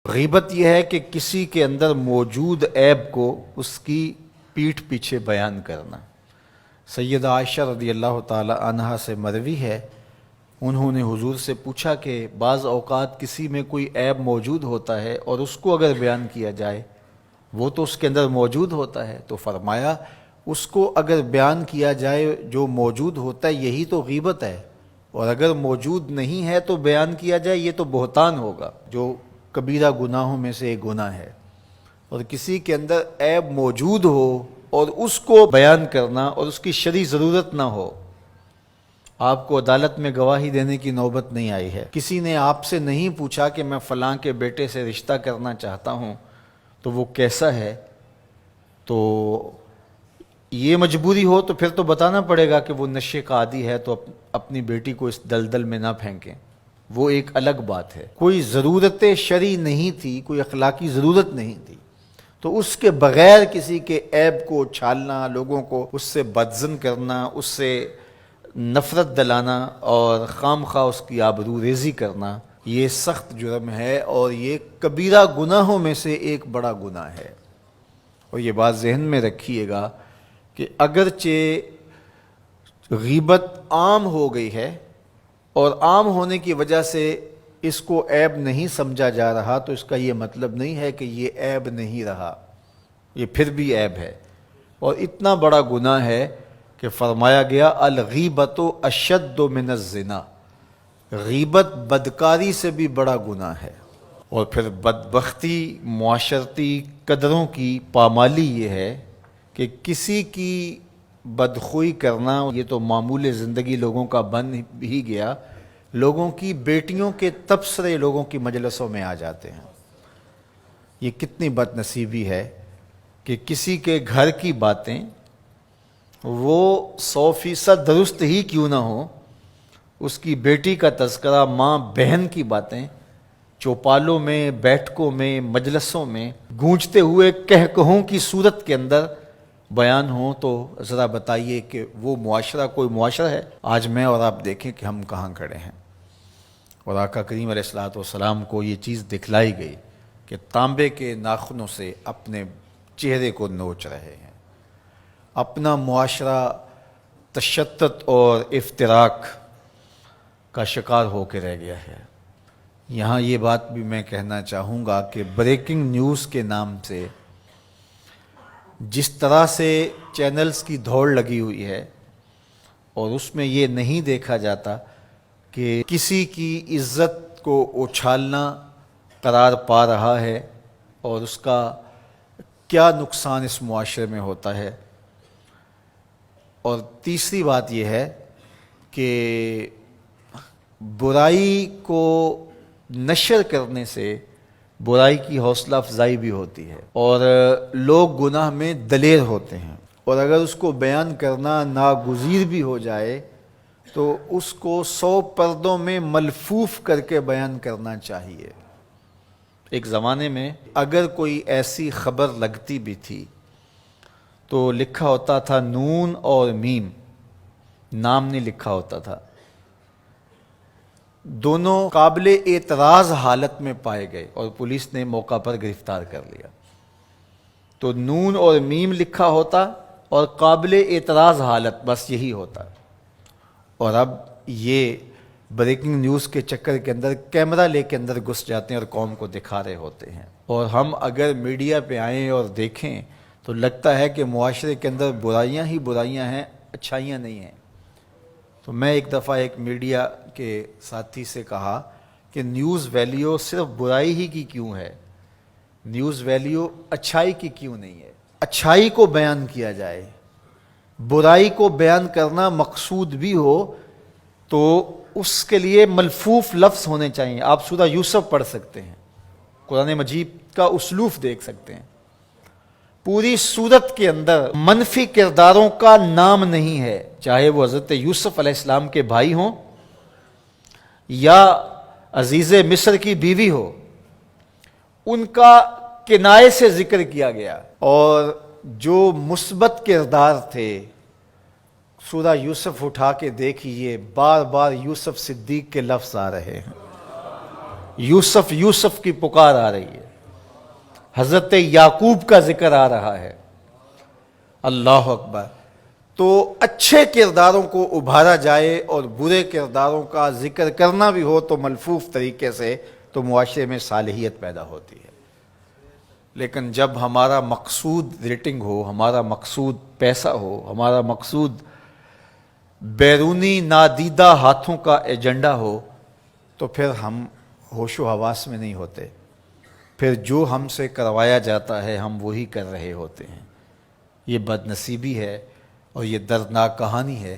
غیبت یہ ہے کہ کسی کے اندر موجود عیب کو اس کی پیٹھ پیچھے بیان کرنا۔ سیدہ عائشہ رضی اللہ تعالی عنہا سے مروی ہے، انہوں نے حضور سے پوچھا کہ بعض اوقات کسی میں کوئی عیب موجود ہوتا ہے اور اس کو اگر بیان کیا جائے، وہ تو اس کے اندر موجود ہوتا ہے، تو فرمایا اس کو اگر بیان کیا جائے جو موجود ہوتا ہے یہی تو غیبت ہے، اور اگر موجود نہیں ہے تو بیان کیا جائے یہ تو بہتان ہوگا، جو کبیرہ گناہوں میں سے ایک گناہ ہے۔ اور کسی کے اندر عیب موجود ہو اور اس کو بیان کرنا اور اس کی شرعی ضرورت نہ ہو۔ آپ کو عدالت میں گواہی دینے کی نوبت نہیں آئی ہے، کسی نے آپ سے نہیں پوچھا کہ میں فلاں کے بیٹے سے رشتہ کرنا چاہتا ہوں تو وہ کیسا ہے، تو یہ مجبوری ہو تو پھر تو بتانا پڑے گا کہ وہ نشے کا عادی ہے، تو اپنی بیٹی کو اس دلدل میں نہ پھینکیں، وہ ایک الگ بات ہے۔ کوئی ضرورت شرعی نہیں تھی، کوئی اخلاقی ضرورت نہیں تھی، تو اس کے بغیر کسی کے عیب کو چھالنا، لوگوں کو اس سے بدظن کرنا، اس سے نفرت دلانا اور خام خواہ اس کی آبرو ریزی کرنا، یہ سخت جرم ہے اور یہ کبیرہ گناہوں میں سے ایک بڑا گناہ ہے۔ اور یہ بات ذہن میں رکھیے گا کہ اگرچہ غیبت عام ہو گئی ہے اور عام ہونے کی وجہ سے اس کو عیب نہیں سمجھا جا رہا، تو اس کا یہ مطلب نہیں ہے کہ یہ عیب نہیں رہا، یہ پھر بھی عیب ہے اور اتنا بڑا گناہ ہے کہ فرمایا گیا الغیبۃ اشد من الزنا، غیبت بدکاری سے بھی بڑا گناہ ہے۔ اور پھر بدبختی، معاشرتی قدروں کی پامالی یہ ہے کہ کسی کی بدخوئی کرنا یہ تو معمول زندگی لوگوں کا بن ہی گیا، لوگوں کی بیٹیوں کے تبصرے لوگوں کی مجلسوں میں آ جاتے ہیں۔ یہ کتنی بد نصیبی ہے کہ کسی کے گھر کی باتیں وہ 100% درست ہی کیوں نہ ہو، اس کی بیٹی کا تذکرہ، ماں بہن کی باتیں چوپالوں میں، بیٹھکوں میں، مجلسوں میں گونجتے ہوئے کہکہوں کی صورت کے اندر بیان ہوں، تو ذرا بتائیے کہ وہ معاشرہ کوئی معاشرہ ہے؟ آج میں اور آپ دیکھیں کہ ہم کہاں کھڑے ہیں۔ اور آقا کریم علیہ الصلوۃ والسلام کو یہ چیز دکھلائی گئی کہ تانبے کے ناخنوں سے اپنے چہرے کو نوچ رہے ہیں۔ اپنا معاشرہ تشدد اور افتراق کا شکار ہو کے رہ گیا ہے۔ یہاں یہ بات بھی میں کہنا چاہوں گا کہ بریکنگ نیوز کے نام سے جس طرح سے چینلز کی دوڑ لگی ہوئی ہے، اور اس میں یہ نہیں دیکھا جاتا کہ کسی کی عزت کو اچھالنا قرار پا رہا ہے اور اس کا کیا نقصان اس معاشرے میں ہوتا ہے۔ اور تیسری بات یہ ہے کہ برائی کو نشر کرنے سے برائی کی حوصلہ افزائی بھی ہوتی ہے اور لوگ گناہ میں دلیر ہوتے ہیں، اور اگر اس کو بیان کرنا ناگزیر بھی ہو جائے تو اس کو 100 پردوں میں ملفوف کر کے بیان کرنا چاہیے۔ ایک زمانے میں اگر کوئی ایسی خبر لگتی بھی تھی تو لکھا ہوتا تھا نون اور میم، نام نہیں لکھا ہوتا تھا، دونوں قابل اعتراض حالت میں پائے گئے اور پولیس نے موقع پر گرفتار کر لیا۔ تو نون اور میم لکھا ہوتا اور قابل اعتراض حالت، بس یہی ہوتا۔ اور اب یہ بریکنگ نیوز کے چکر کے اندر کیمرہ لے کے اندر گھس جاتے ہیں اور قوم کو دکھا رہے ہوتے ہیں، اور ہم اگر میڈیا پہ آئیں اور دیکھیں تو لگتا ہے کہ معاشرے کے اندر برائیاں ہی برائیاں ہیں، اچھائیاں نہیں ہیں۔ تو میں ایک دفعہ ایک میڈیا کے ساتھی سے کہا کہ نیوز ویلیو صرف برائی ہی کی کیوں ہے، نیوز ویلیو اچھائی کی کیوں نہیں ہے؟ اچھائی کو بیان کیا جائے، برائی کو بیان کرنا مقصود بھی ہو تو اس کے لیے ملفوف لفظ ہونے چاہیے۔ آپ سورہ یوسف پڑھ سکتے ہیں، قرآن مجید کا اسلوب دیکھ سکتے ہیں، پوری سورت کے اندر منفی کرداروں کا نام نہیں ہے، چاہے وہ حضرت یوسف علیہ السلام کے بھائی ہوں یا عزیز مصر کی بیوی ہو، ان کا کنایے سے ذکر کیا گیا۔ اور جو مثبت کردار تھے، سورہ یوسف اٹھا کے دیکھیے، بار بار یوسف صدیق کے لفظ آ رہے ہیں۔ یوسف یوسف کی پکار آ رہی ہے، حضرت یعقوب کا ذکر آ رہا ہے۔ اللہ اکبر۔ تو اچھے کرداروں کو ابھارا جائے اور برے کرداروں کا ذکر کرنا بھی ہو تو ملفوف طریقے سے، تو معاشرے میں صالحیت پیدا ہوتی ہے۔ لیکن جب ہمارا مقصود ریٹنگ ہو، ہمارا مقصود پیسہ ہو، ہمارا مقصود بیرونی نادیدہ ہاتھوں کا ایجنڈا ہو، تو پھر ہم ہوش و حواس میں نہیں ہوتے، پھر جو ہم سے کروایا جاتا ہے ہم وہی کر رہے ہوتے ہیں۔ یہ بد نصیبی ہے اور یہ دردناک کہانی ہے